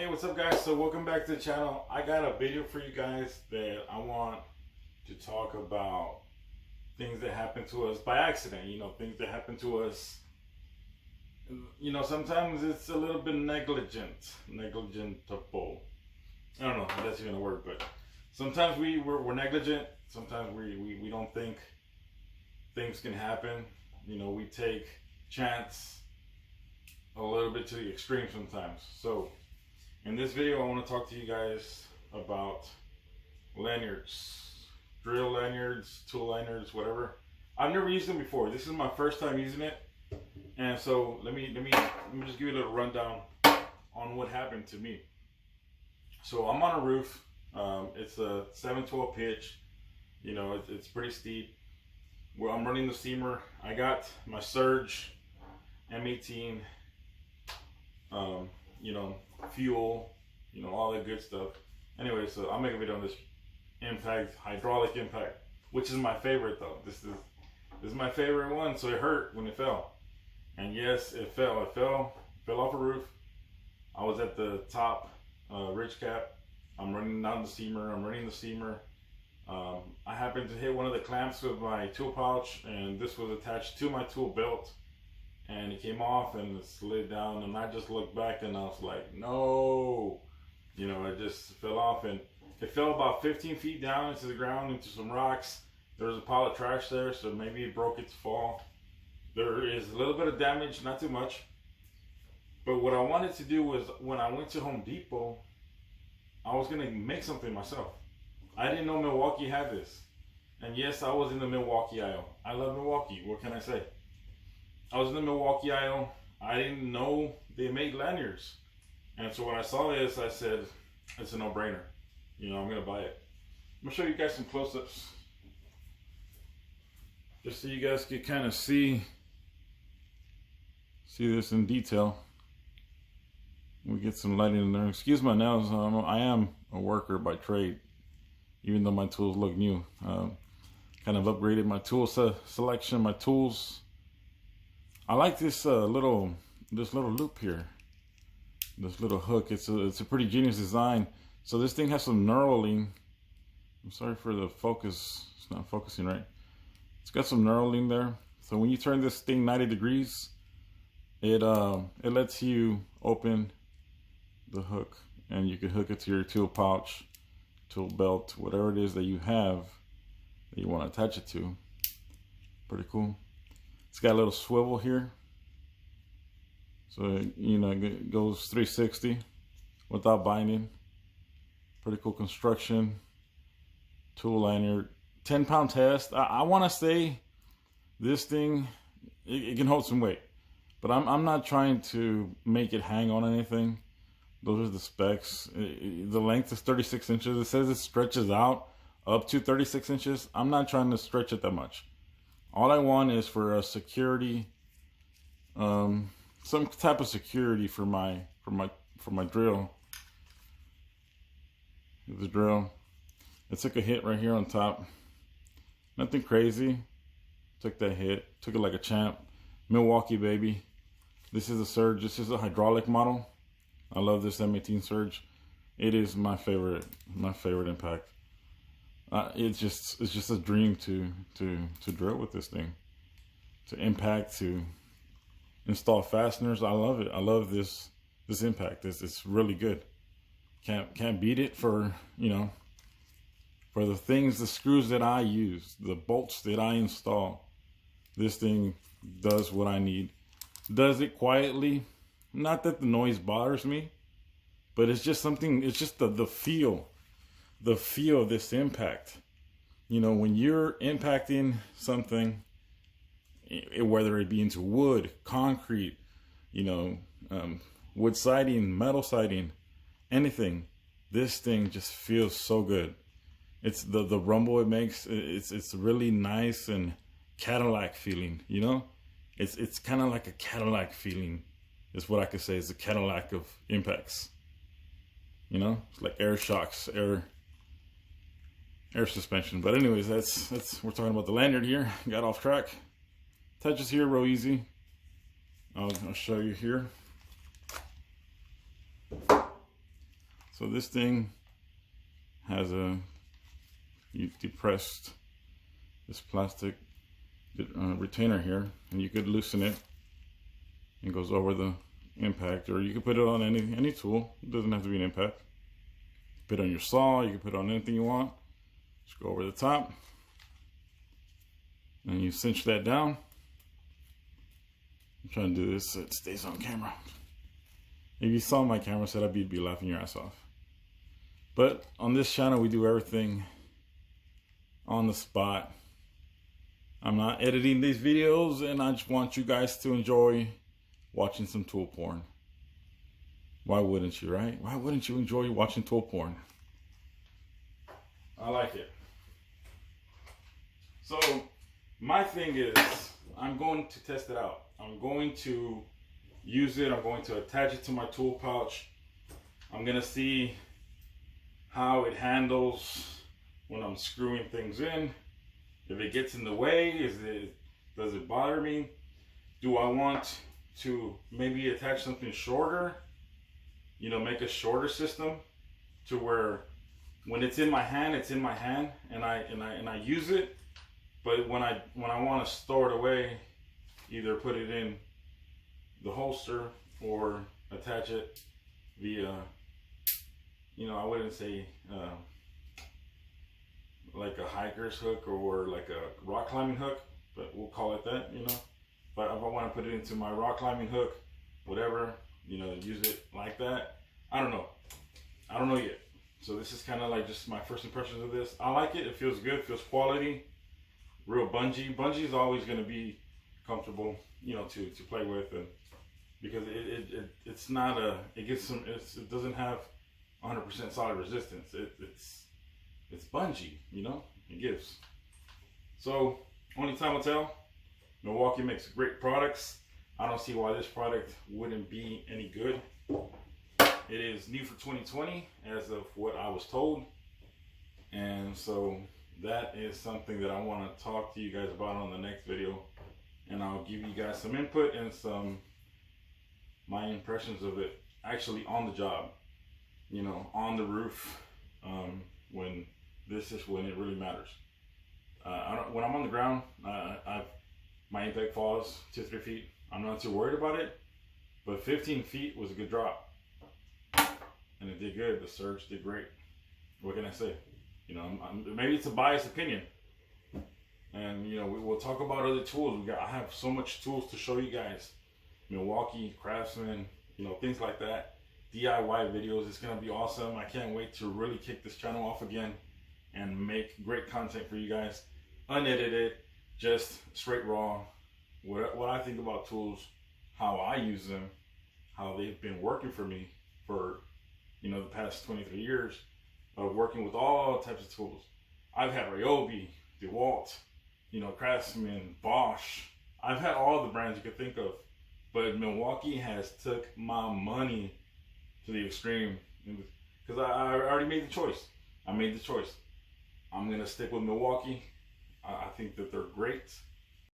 Hey, what's up guys? So welcome back to the channel. I got a video for you guys that I want to talk about things that happen to us by accident, things that happen to us. Sometimes it's a little bit negligible. I don't know if that's even a word, but sometimes we're negligent. Sometimes we don't think things can happen. We take chance a little bit to the extreme sometimes. So in this video, I want to talk to you guys about lanyards, drill lanyards, tool lanyards, whatever. I've never used them before. This is my first time using it, and so let me just give you a little rundown on what happened to me. So I'm on a roof. It's a 7/12 pitch. It's pretty steep. Well, I'm running the steamer. I got my Surge M18. Fuel, all that good stuff. Anyway, so I'll make a video on this impact, hydraulic impact, which is my favorite though. This is my favorite one. So it hurt when it fell, and yes, it fell. It fell off a roof. I was at the top ridge cap. I'm running down the steamer. I'm running the steamer. I happened to hit one of the clamps with my tool pouch, and this was attached to my tool belt. And it came off and it slid down, and I just looked back and I was like, no, it just fell off, and it fell about 15 feet down into the ground, into some rocks. There was a pile of trash there, so maybe it broke its fall. There is a little bit of damage, not too much. But what I wanted to do was, when I went to Home Depot, I was gonna make something myself. I didn't know Milwaukee had this. And yes, I was in the Milwaukee aisle. I love Milwaukee, what can I say? I was in the Milwaukee aisle. I didn't know they made lanyards. And so when I saw this, I said, it's a no-brainer. I'm gonna buy it. I'm gonna show you guys some close-ups, just so you guys can kind of see this in detail. We get some lighting in there. Excuse my nails. I am a worker by trade, even though my tools look new. Kind of upgraded my tool selection, my tools. I like this little loop here, this little hook. It's a pretty genius design. So this thing has some knurling. I'm sorry for the focus; it's not focusing right. It's got some knurling there. So when you turn this thing 90 degrees, it lets you open the hook, and you can hook it to your tool pouch, tool belt, whatever it is that you have that you want to attach it to. Pretty cool. It's got a little swivel here, so it goes 360 without binding. Pretty cool construction. Tool lanyard, 10-pound test. I want to say this thing, it can hold some weight, but I'm not trying to make it hang on anything. Those are the specs. The length is 36 inches. It says it stretches out up to 36 inches. I'm not trying to stretch it that much. All I want is for a security, some type of security for my drill. The drill. It took a hit right here on top. Nothing crazy. Took that hit. Took it like a champ. Milwaukee, baby. This is a Surge. This is a hydraulic model. I love this M18 Surge. It is my favorite impact. It's just a dream to drill with this thing, to impact, to install fasteners. I love it. I love this impact. It's really good. Can't beat it for for the things, the screws that I use, the bolts that I install. This thing does what I need. Does it quietly. Not that the noise bothers me, but it's just something. It's just the feel. The feel of this impact. When you're impacting something, whether it be into wood, concrete, wood siding, metal siding, anything, this thing just feels so good. It's the rumble it makes. It's really nice and Cadillac feeling. It's kind of like a Cadillac feeling. Is what I could say is the Cadillac of impacts. It's like air shocks, air suspension. But anyways, we're talking about the lanyard here. Got off track. Touches here real easy. I'll show you here. So this thing has a, you depressed this plastic retainer here, and you could loosen it. It goes over the impact, or you can put it on any tool. It doesn't have to be an impact. Put it on your saw, you can put it on anything you want. Just go over the top, and you cinch that down. I'm trying to do this so it stays on camera. If you saw my camera setup, you'd be laughing your ass off. But on this channel, we do everything on the spot. I'm not editing these videos, and I just want you guys to enjoy watching some tool porn. Why wouldn't you, right? Why wouldn't you enjoy watching tool porn? I like it. So my thing is, I'm going to test it out. I'm going to use it. I'm going to attach it to my tool pouch. I'm going to see how it handles when I'm screwing things in. If it gets in the way, does it bother me? Do I want to maybe attach something shorter? You know, make a shorter system to where when it's in my hand, it's in my hand, and I use it. But when I want to store it away, either put it in the holster or attach it via, you know, I wouldn't say like a hiker's hook or like a rock climbing hook, but we'll call it that, you know. But if I want to put it into my rock climbing hook, whatever, you know, use it like that. I don't know. I don't know yet. So this is kind of like just my first impressions of this. I like it. It feels good. It feels quality. Real bungee. Bungee is always going to be comfortable, you know, to play with, and because it's not a, it gets some, it doesn't have 100% solid resistance. It's bungee, you know, it gives. So only time will tell. Milwaukee makes great products. I don't see why this product wouldn't be any good. It is new for 2020 as of what I was told. And so that is something that I want to talk to you guys about on the next video. And I'll give you guys some input and my impressions of it actually on the job, you know, on the roof, when this is when it really matters. When I'm on the ground, my impact falls 2-3 feet. I'm not too worried about it, but 15 feet was a good drop, and it did good. The surge did great. What can I say? You know, maybe it's a biased opinion, and you know, we'll talk about other tools. I have so much tools to show you guys. Milwaukee, Craftsman, you know, things like that. DIY videos. It's gonna be awesome. I can't wait to really kick this channel off again and make great content for you guys, unedited, just straight raw. What I think about tools, how I use them, how they've been working for me for, you know, the past 23 years of working with all types of tools. I've had Ryobi, DeWalt, you know, Craftsman, Bosch. I've had all the brands you could think of, but Milwaukee has took my money to the extreme, because I already made the choice. I made the choice. I'm gonna stick with Milwaukee. I think that they're great.